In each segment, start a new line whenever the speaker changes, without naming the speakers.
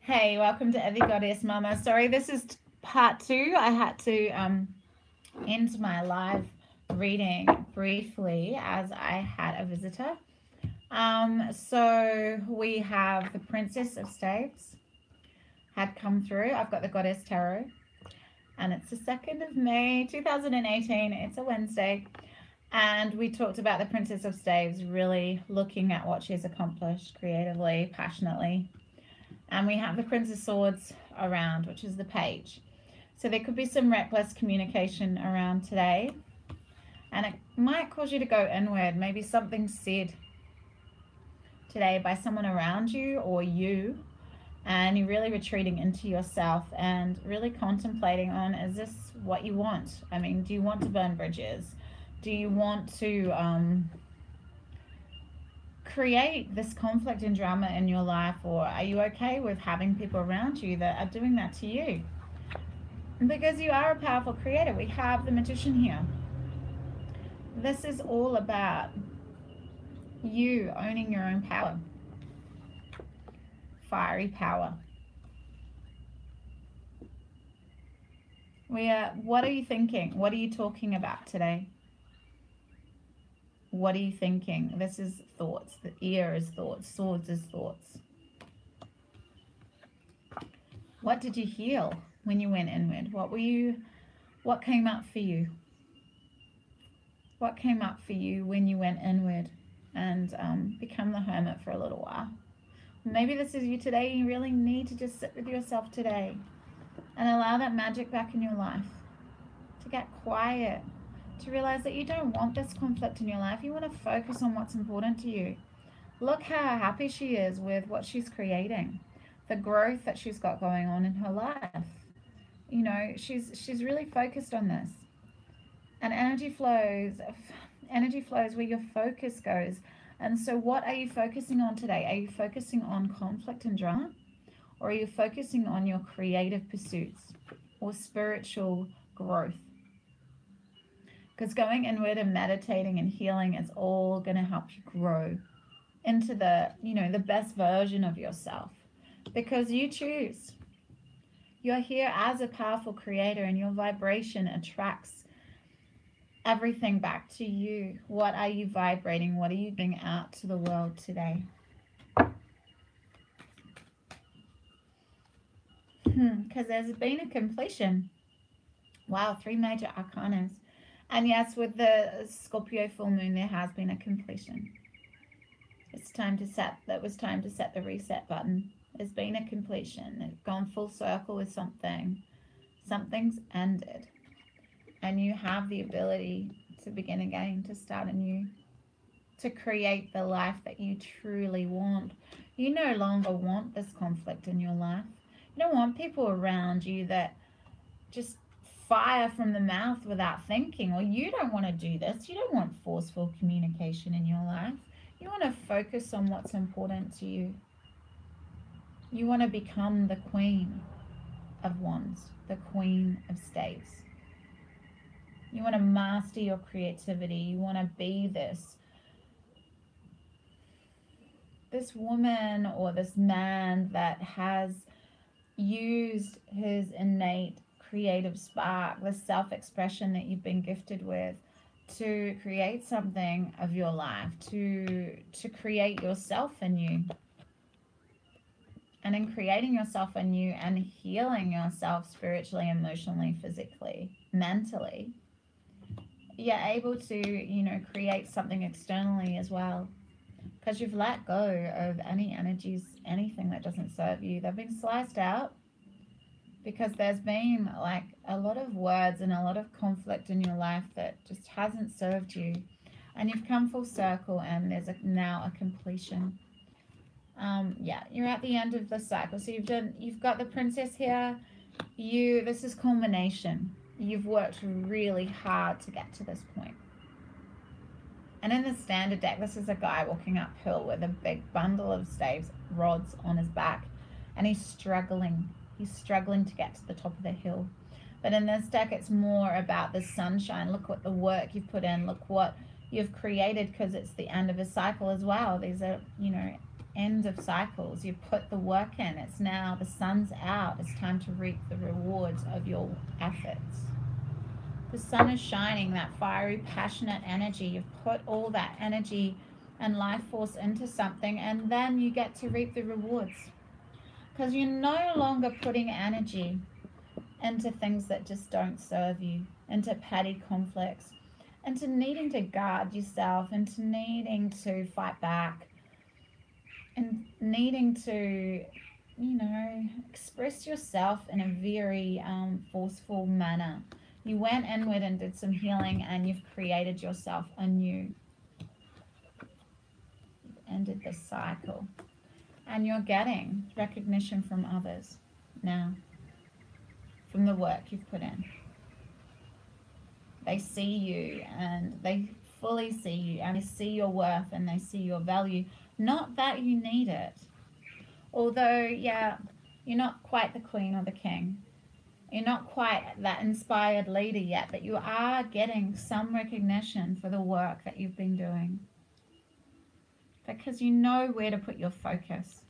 Hey, welcome to Earthy Goddess Mama. Sorry, this is part 2. I had to end my live reading briefly as I had a visitor. So we have the Princess of Staves had come through. I've got the Goddess Tarot, and it's the 2nd of May 2018. It's a Wednesday. And we talked about the Princess of Staves really looking at what she's accomplished creatively, passionately. And we have the Prince of Swords around, which is the page. So there could be some reckless communication around today. And it might cause you to go inward. Maybe something said today by someone around you or you. And you're really retreating into yourself and really contemplating on, is this what you want? I mean, do you want to burn bridges? Do you want to create this conflict and drama in your life, or are you okay with having people around you that are doing that to you? Because you are a powerful creator. We have the Magician here. This is all about you owning your own power. Fiery power. What are you thinking? What are you talking about today? What are you thinking? This is thoughts. The ear is thoughts. Swords is thoughts. What did you heal when you went inward? What came up for you? What came up for you when you went inward and become the hermit for a little while? Maybe this is you today. You really need to just sit with yourself today and allow that magic back in your life, to get quiet, to realize that you don't want this conflict in your life. You want to focus on what's important to you. Look how happy she is with what she's creating, the growth that she's got going on in her life. You know, she's really focused on this. And energy flows where your focus goes. And so what are you focusing on today? Are you focusing on conflict and drama? Or are you focusing on your creative pursuits or spiritual growth? Because going inward and meditating and healing is all going to help you grow into the best version of yourself. Because you choose. You're here as a powerful creator, and your vibration attracts everything back to you. What are you vibrating? What are you bringing out to the world today? Because there's been a completion. Wow, 3 major arcanas. And yes, with the Scorpio full moon, there has been a completion. It's time to set, that was time to set the reset button. There's been a completion. It's gone full circle with something. Something's ended. And you have the ability to begin again, to start anew, to create the life that you truly want. You no longer want this conflict in your life. You don't want people around you that just fire from the mouth without thinking, or you don't want to do this. You don't want forceful communication in your life. You want to focus on what's important to you. You want to become the Queen of Wands, the Queen of Staves. You want to master your creativity. You want to be this woman or this man that has used his innate creative spark, the self-expression that you've been gifted with, to create something of your life, to create yourself anew. And in creating yourself anew and healing yourself spiritually, emotionally, physically, mentally, you're able to, create something externally as well. Because you've let go of any energies, anything that doesn't serve you. They've been sliced out. Because there's been like a lot of words and a lot of conflict in your life that just hasn't served you. And you've come full circle, and there's now a completion. You're at the end of the cycle. So you've got the princess here. This is culmination. You've worked really hard to get to this point. And in the standard deck, this is a guy walking uphill with a big bundle of staves, rods on his back, and he's struggling. He's struggling to get to the top of the hill. But in this deck, it's more about the sunshine. Look what the work you've put in. Look what you've created, because it's the end of a cycle as well. These are, end of cycles. You've put the work in. It's now the sun's out. It's time to reap the rewards of your efforts. The sun is shining, that fiery, passionate energy. You've put all that energy and life force into something, and then you get to reap the rewards. Because you're no longer putting energy into things that just don't serve you, into petty conflicts, into needing to guard yourself, into needing to fight back, and needing to, you know, express yourself in a very forceful manner. You went inward and did some healing, and you've created yourself anew. You've ended the cycle. And you're getting recognition from others now, from the work you've put in. They see you, and they fully see you, and they see your worth, and they see your value. Not that you need it. Although, yeah, you're not quite the queen or the king. You're not quite that inspired leader yet, but you are getting some recognition for the work that you've been doing. Because you know where to put your focus.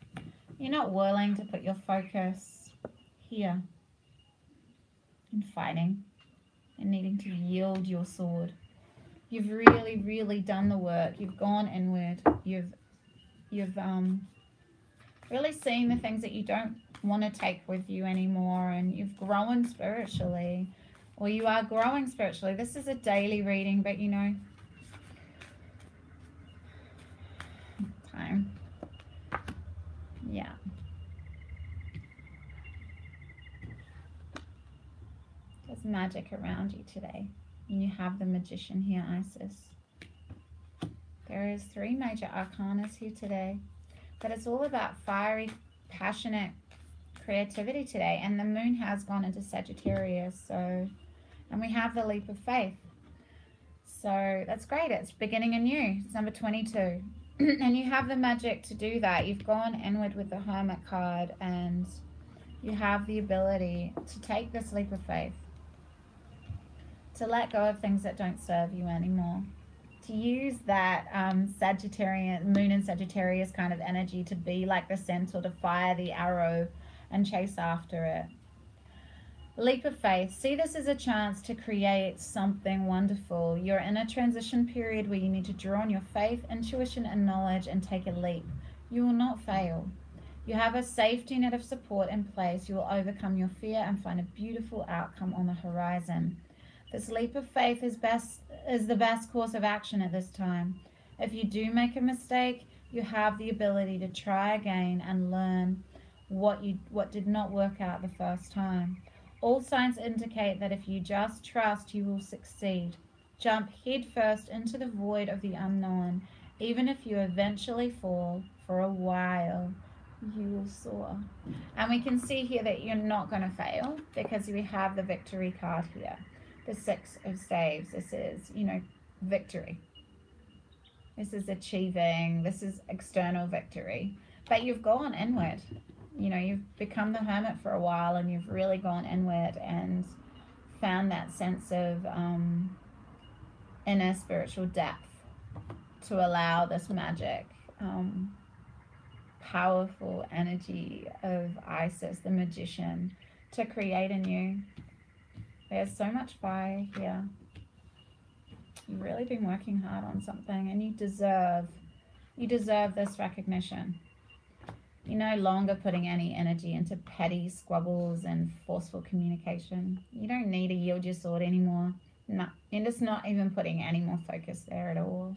You're not willing to put your focus here in fighting and needing to yield your sword. You've really, really done the work. You've gone inward. You've really seen the things that you don't want to take with you anymore, and you've grown spiritually, or you are growing spiritually. This is a daily reading, but you know, time. Yeah. There's magic around you today. And you have the Magician here, Isis. There is 3 major arcanas here today. But it's all about fiery, passionate creativity today. And the moon has gone into Sagittarius. And we have the leap of faith. So that's great. It's beginning anew. It's number 22. And you have the magic to do that. You've gone inward with the Hermit card, and you have the ability to take this leap of faith, to let go of things that don't serve you anymore, to use that Sagittarius, moon and Sagittarius kind of energy to be like the centaur, to fire the arrow and chase after it. Leap of faith. See this as a chance to create something wonderful. You're in a transition period where you need to draw on your faith, intuition, and knowledge and take a leap. You will not fail. You have a safety net of support in place. You will overcome your fear and find a beautiful outcome on the horizon. This leap of faith is the best course of action at this time. If you do make a mistake, you have the ability to try again and learn what did not work out the first time. All signs indicate that if you just trust, you will succeed. Jump headfirst into the void of the unknown. Even if you eventually fall, for a while, you will soar. And we can see here that you're not going to fail, because we have the victory card here. The 6 of staves. This is, you know, victory. This is achieving. This is external victory. But you've gone inward. You know, you've become the hermit for a while, and you've really gone inward and found that sense of inner spiritual depth to allow this magic, powerful energy of Isis, the magician, to create in you. There's so much fire here. You've really been working hard on something, and you deserve this recognition. You're no longer putting any energy into petty squabbles and forceful communication. You don't need to yield your sword anymore. No, you're just not even putting any more focus there at all.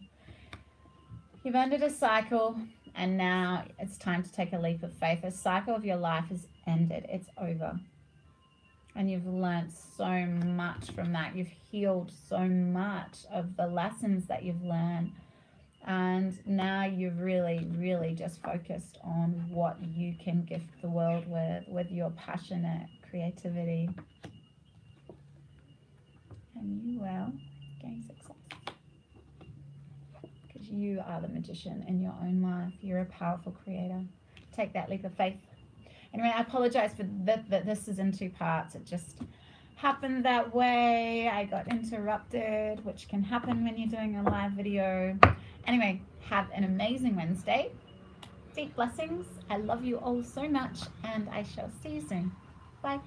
You've ended a cycle, and now it's time to take a leap of faith. A cycle of your life is ended. It's over. And you've learned so much from that. You've healed so much of the lessons that you've learned. And now you've really, really just focused on what you can gift the world with your passionate creativity. And you will gain success. Because you are the magician in your own life. You're a powerful creator. Take that leap of faith. Anyway, I apologize for that this is in 2 parts. It just happened that way. I got interrupted, which can happen when you're doing a live video. Anyway, have an amazing Wednesday. Deep blessings. I love you all so much, and I shall see you soon. Bye.